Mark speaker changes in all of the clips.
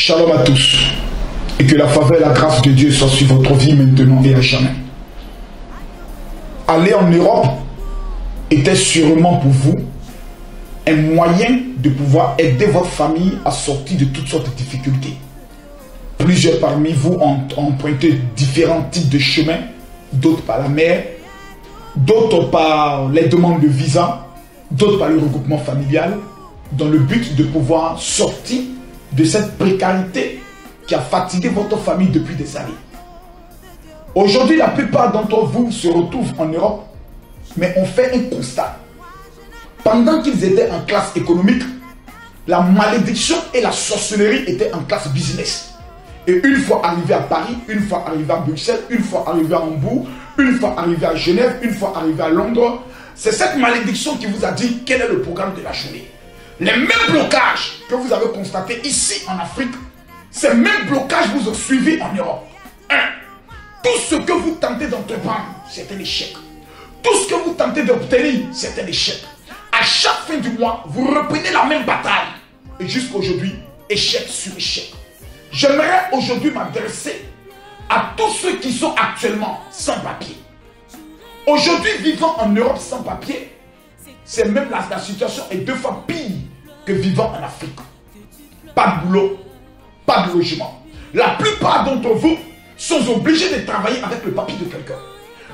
Speaker 1: Shalom à tous, et que la faveur et la grâce de Dieu soient sur votre vie maintenant et à jamais. Aller en Europe était sûrement pour vous un moyen de pouvoir aider votre famille à sortir de toutes sortes de difficultés. Plusieurs parmi vous ont emprunté différents types de chemins, d'autres par la mer, d'autres par les demandes de visa, d'autres par le regroupement familial, dans le but de pouvoir sortir de cette précarité qui a fatigué votre famille depuis des années. Aujourd'hui, la plupart d'entre vous se retrouvent en Europe, mais on fait un constat. Pendant qu'ils étaient en classe économique, la malédiction et la sorcellerie étaient en classe business. Et une fois arrivé à Paris, une fois arrivé à Bruxelles, une fois arrivé à Hambourg, une fois arrivé à Genève, une fois arrivé à Londres, c'est cette malédiction qui vous a dit quel est le programme de la journée. Les mêmes blocages que vous avez constatés ici en Afrique, ces mêmes blocages vous ont suivi en Europe. 1. Tout ce que vous tentez d'entreprendre, c'est un échec. Tout ce que vous tentez d'obtenir, c'est un échec. À chaque fin du mois, vous reprenez la même bataille. Et jusqu'à aujourd'hui, échec sur échec. J'aimerais aujourd'hui m'adresser à tous ceux qui sont actuellement sans papier. Aujourd'hui, vivant en Europe sans papier, c'est même la situation est 2 fois pire que vivant en Afrique. Pas de boulot, pas de logement. La plupart d'entre vous sont obligés de travailler avec le papier de quelqu'un.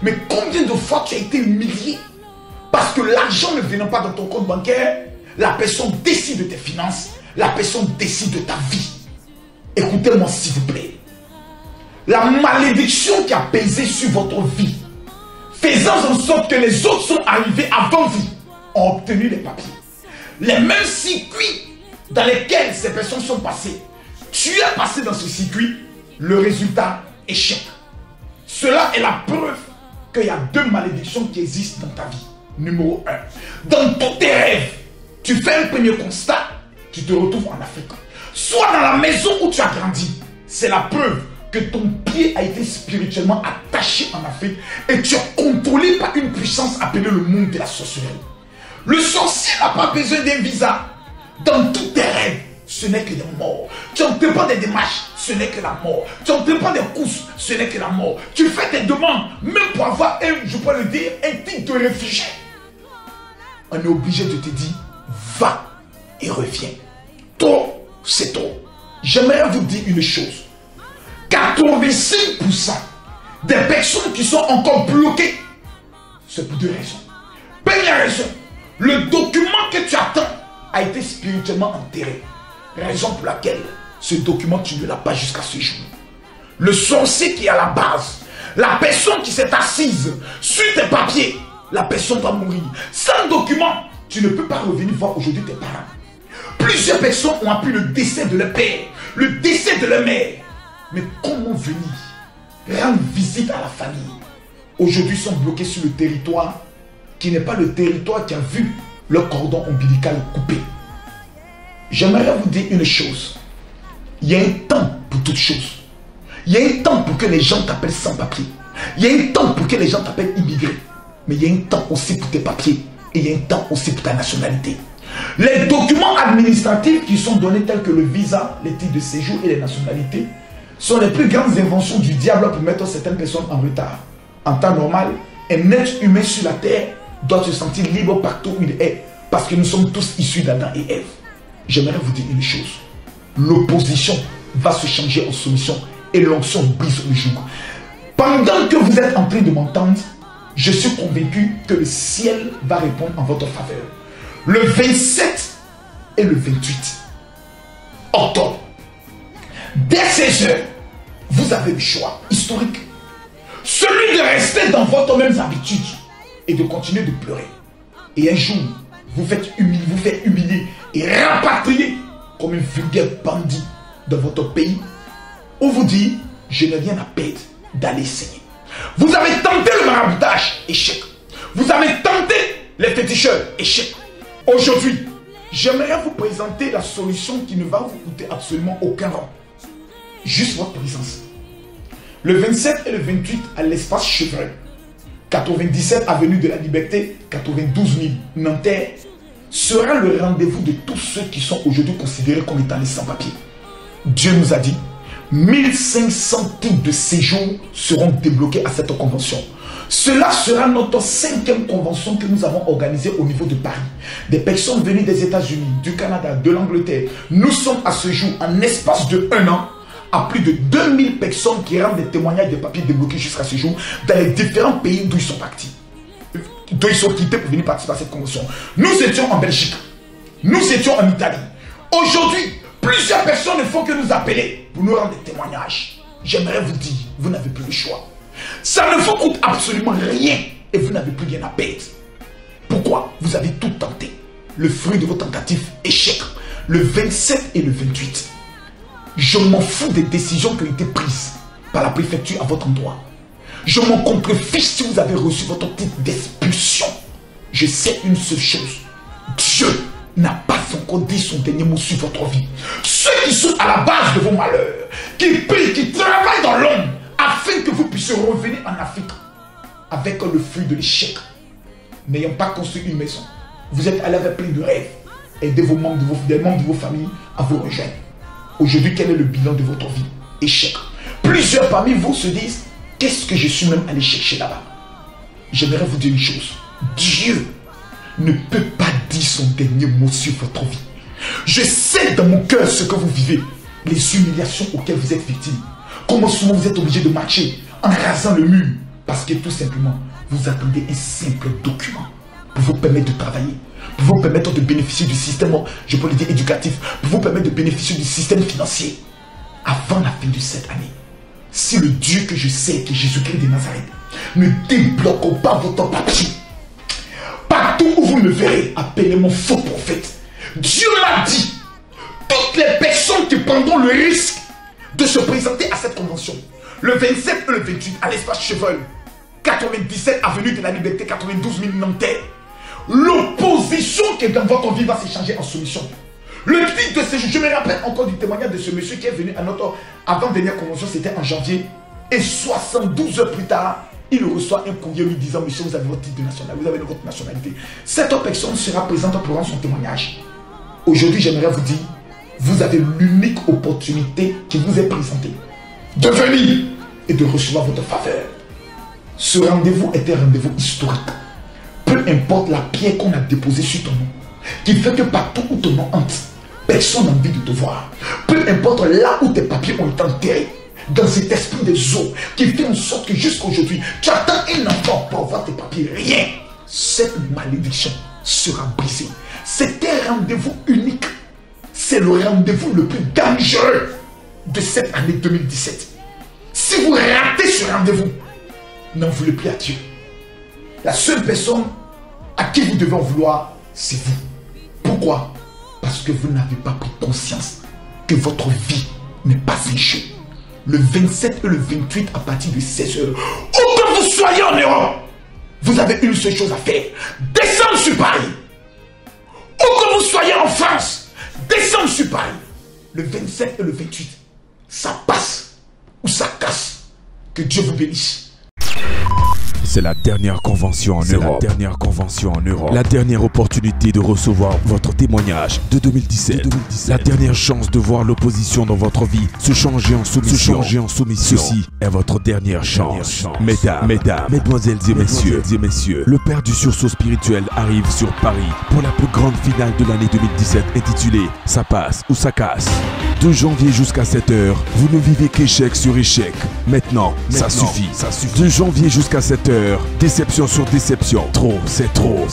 Speaker 1: Mais combien de fois tu as été humilié parce que l'argent ne venant pas dans ton compte bancaire, la personne décide de tes finances, la personne décide de ta vie. Écoutez-moi s'il vous plaît. La malédiction qui a pesé sur votre vie, faisant en sorte que les autres sont arrivés avant vous, ont obtenu les papiers. Les mêmes circuits dans lesquels ces personnes sont passées, tu es passé dans ce circuit, le résultat, échec. Cela est la preuve qu'il y a 2 malédictions qui existent dans ta vie. Numéro 1, dans tous tes rêves, tu fais un premier constat, tu te retrouves en Afrique. Soit dans la maison où tu as grandi, c'est la preuve que ton pied a été spirituellement attaché en Afrique et tu es contrôlé par une puissance appelée le monde de la sorcellerie. Le sorcier n'a pas besoin d'un visa. Dans tous tes rêves, ce n'est que des morts. Tu entreprends des démarches, ce n'est que la mort. Tu entreprends des courses, ce n'est que la mort. Tu fais tes demandes, même pour avoir je peux le dire, un titre de réfugié. On est obligé de te dire, va et reviens. Trop, c'est trop. J'aimerais vous dire une chose. 85% des personnes qui sont encore bloquées, c'est pour 2 raisons. Première raison, le document que tu attends a été spirituellement enterré. Raison pour laquelle ce document, tu ne l'as pas jusqu'à ce jour. Le sorcier qui est à la base, la personne qui s'est assise sur tes papiers, la personne va mourir. Sans document, tu ne peux pas revenir voir aujourd'hui tes parents. Plusieurs personnes ont appris le décès de leur père, le décès de leur mère. Mais comment venir rendre visite à la famille? Aujourd'hui, ils sont bloqués sur le territoire qui n'est pas le territoire qui a vu le cordon ombilical coupé. J'aimerais vous dire une chose. Il y a un temps pour toute chose. Il y a un temps pour que les gens t'appellent sans papier. Il y a un temps pour que les gens t'appellent immigré. Mais il y a un temps aussi pour tes papiers. Et il y a un temps aussi pour ta nationalité. Les documents administratifs qui sont donnés tels que le visa, les titres de séjour et les nationalités sont les plus grandes inventions du diable pour mettre certaines personnes en retard. En temps normal, un être humain sur la terre doit se sentir libre partout où il est, parce que nous sommes tous issus d'Adam et Ève. J'aimerais vous dire une chose. L'opposition va se changer en soumission et l'onction brise le joug. Pendant que vous êtes en train de m'entendre, je suis convaincu que le ciel va répondre en votre faveur. Le 27 et le 28 octobre, dès 16 h, vous avez le choix historique. Celui de rester dans votre même habitude et de continuer de pleurer. Et un jour, vous faites humilier et rapatrier comme un vulgaire bandit dans votre pays, ou vous dit, je n'ai rien à perdre d'aller essayer. Vous avez tenté le maraboutage, échec. Vous avez tenté les féticheurs, échec. Aujourd'hui, j'aimerais vous présenter la solution qui ne va vous coûter absolument aucun rang. Juste votre présence. Le 27 et le 28 à l'espace Chevreul, 97 avenue de la Liberté, 92 000 Nanterre, sera le rendez-vous de tous ceux qui sont aujourd'hui considérés comme étant les sans-papiers. Dieu nous a dit, 1500 titres de séjour seront débloqués à cette convention. Cela sera notre 5e convention que nous avons organisée au niveau de Paris. Des personnes venues des États-Unis, du Canada, de l'Angleterre. Nous sommes à ce jour, en espace de 1 an, à plus de 2000 personnes qui rendent des témoignages de papiers débloqués jusqu'à ce jour dans les différents pays d'où ils sont partis. D'où ils sont quittés pour venir participer à cette convention. Nous étions en Belgique. Nous étions en Italie. Aujourd'hui, plusieurs personnes ne font que nous appeler pour nous rendre des témoignages. J'aimerais vous dire, vous n'avez plus le choix. Ça ne vous coûte absolument rien et vous n'avez plus rien à perdre. Pourquoi? Vous avez tout tenté. Le fruit de vos tentatives, échec. Le 27 et le 28. Je m'en fous des décisions qui ont été prises par la préfecture à votre endroit. Je m'en contrefiche si vous avez reçu votre titre d'expulsion. Je sais une seule chose. Dieu n'a pas encore dit son dernier mot sur votre vie. Ceux qui sont à la base de vos malheurs, qui prient, qui travaillent dans l'ombre, afin que vous puissiez revenir en Afrique avec le fruit de l'échec. N'ayant pas construit une maison, vous êtes allé avec plein de rêves. Aidez vos membres des membres de vos familles à vous rejoindre. Aujourd'hui, quel est le bilan de votre vie? Échec. Plusieurs parmi vous se disent, qu'est-ce que je suis même allé chercher là-bas? J'aimerais vous dire une chose. Dieu ne peut pas dire son dernier mot sur votre vie. Je sais dans mon cœur ce que vous vivez, les humiliations auxquelles vous êtes victime. Comment souvent vous êtes obligé de marcher en rasant le mur parce que tout simplement, vous attendez un simple document pour vous permettre de travailler, pour vous permettre de bénéficier du système, je peux le dire, éducatif, pour vous permettre de bénéficier du système financier. Avant la fin de cette année, si le Dieu que je sais, qui est Jésus-Christ de Nazareth, ne débloque pas votre papier, partout où vous me verrez, appelez mon faux prophète. Dieu l'a dit. Toutes les personnes qui prendront le risque de se présenter à cette convention, le 27 et le 28 à l'espace Cheval, 97 avenue de la Liberté, 92 000 Nanterre, l'opposition qui est dans votre vie va s'échanger en soumission. Le titre de séjour, je me rappelle encore du témoignage de ce monsieur qui est venu à notre avant-dernière convention, c'était en janvier, et 72 heures plus tard, il reçoit un courrier lui disant, monsieur, vous avez votre titre de national, vous avez votre nationalité. Cette personne sera présente pour rendre son témoignage. Aujourd'hui, j'aimerais vous dire, vous avez l'unique opportunité qui vous est présentée de venir et de recevoir votre faveur. Ce rendez-vous est un rendez-vous historique. Peu importe la pierre qu'on a déposée sur ton nom, qui fait que partout où ton nom entre, personne n'a envie de te voir. Peu importe là où tes papiers ont été enterrés, dans cet esprit des eaux, qui fait en sorte que jusqu'à aujourd'hui, tu attends un enfant pour avoir tes papiers. Rien. Cette malédiction sera brisée. C'est un rendez-vous unique. C'est le rendez-vous le plus dangereux de cette année 2017. Si vous ratez ce rendez-vous, n'en voulez plus à Dieu. La seule personne à qui vous devez en vouloir, c'est vous. Pourquoi? Parce que vous n'avez pas pris conscience que votre vie n'est pas un jeu. Le 27 et le 28 à partir de 16h, où que vous soyez en Europe, vous avez une seule chose à faire. Descendre sur Paris. Où que vous soyez en France, descendre sur Paris. Le 27 et le 28, ça passe ou ça casse. Que Dieu vous bénisse.
Speaker 2: C'est la dernière convention en Europe. La dernière opportunité de recevoir votre témoignage de 2017. La dernière chance de voir l'opposition dans votre vie se changer en soumission. Ceci est votre dernière chance. Mesdames, mesdemoiselles et messieurs, le Père du sursaut spirituel arrive sur Paris pour la plus grande finale de l'année 2017 intitulée Ça passe ou ça casse. De janvier jusqu'à 7h, vous ne vivez qu'échec sur échec. Maintenant, ça suffit. De janvier jusqu'à 7h, déception sur déception. Trop, c'est trop.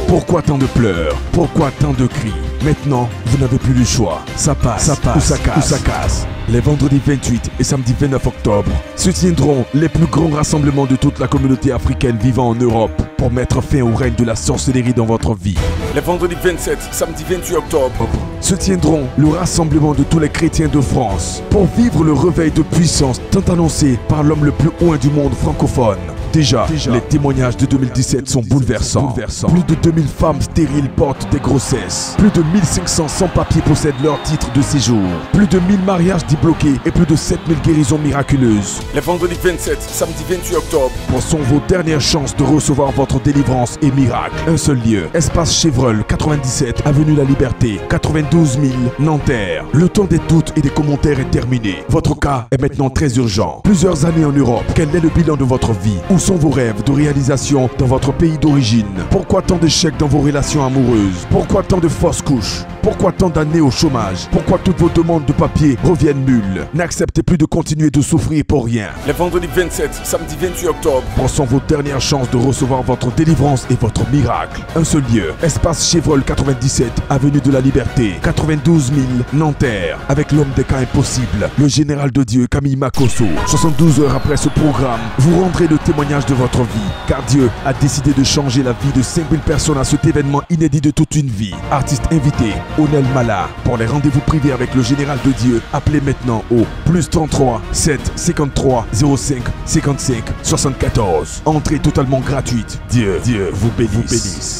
Speaker 2: Pourquoi tant de pleurs? Pourquoi tant de cris? Maintenant, vous n'avez plus le choix. Ça passe ou ça casse. Les vendredis 28 et samedi 29 octobre se tiendront les plus grands rassemblements de toute la communauté africaine vivant en Europe pour mettre fin au règne de la sorcellerie dans votre vie.
Speaker 3: Les vendredis 27, samedi 28 octobre
Speaker 2: se tiendront le rassemblement de tous les chrétiens de France pour vivre le réveil de puissance tant annoncé par l'homme le plus loin du monde francophone. Déjà, les témoignages de 2017 sont bouleversants. Plus de 2000 femmes stériles portent des grossesses. Plus de 1500 sans-papiers possèdent leur titre de séjour. Plus de 1000 mariages débloqués et plus de 7000 guérisons miraculeuses.
Speaker 3: Les vendredis 27, samedi 28 octobre.
Speaker 2: Sont vos dernières chances de recevoir votre délivrance et miracle. Un seul lieu, Espace Chevreul, 97, Avenue La Liberté, 92 000, Nanterre. Le temps des doutes et des commentaires est terminé. Votre cas est maintenant très urgent. Plusieurs années en Europe, quel est le bilan de votre vie? Où sont vos rêves de réalisation dans votre pays d'origine? Pourquoi tant d'échecs dans vos relations amoureuses? Pourquoi tant de fausses couches? Pourquoi tant d'années au chômage? Pourquoi toutes vos demandes de papier reviennent nulles? N'acceptez plus de continuer de souffrir pour rien.
Speaker 3: Les vendredis 27, samedi 28 octobre.
Speaker 2: Sont vos dernières chances de recevoir votre délivrance et votre miracle. Un seul lieu, Espace Chevreul 97, Avenue de la Liberté, 92 000, Nanterre. Avec l'homme des cas impossibles, le général de Dieu Camille Makosso. 72 heures après ce programme, vous rendrez le témoignage de votre vie. Car Dieu a décidé de changer la vie de 5000 personnes à cet événement inédit de toute une vie. Artiste invité, Onel Mala. Pour les rendez-vous privés avec le général de Dieu, appelez maintenant au +33 7 53 05 55 74. Entrée totalement gratuite. Dieu vous bénisse.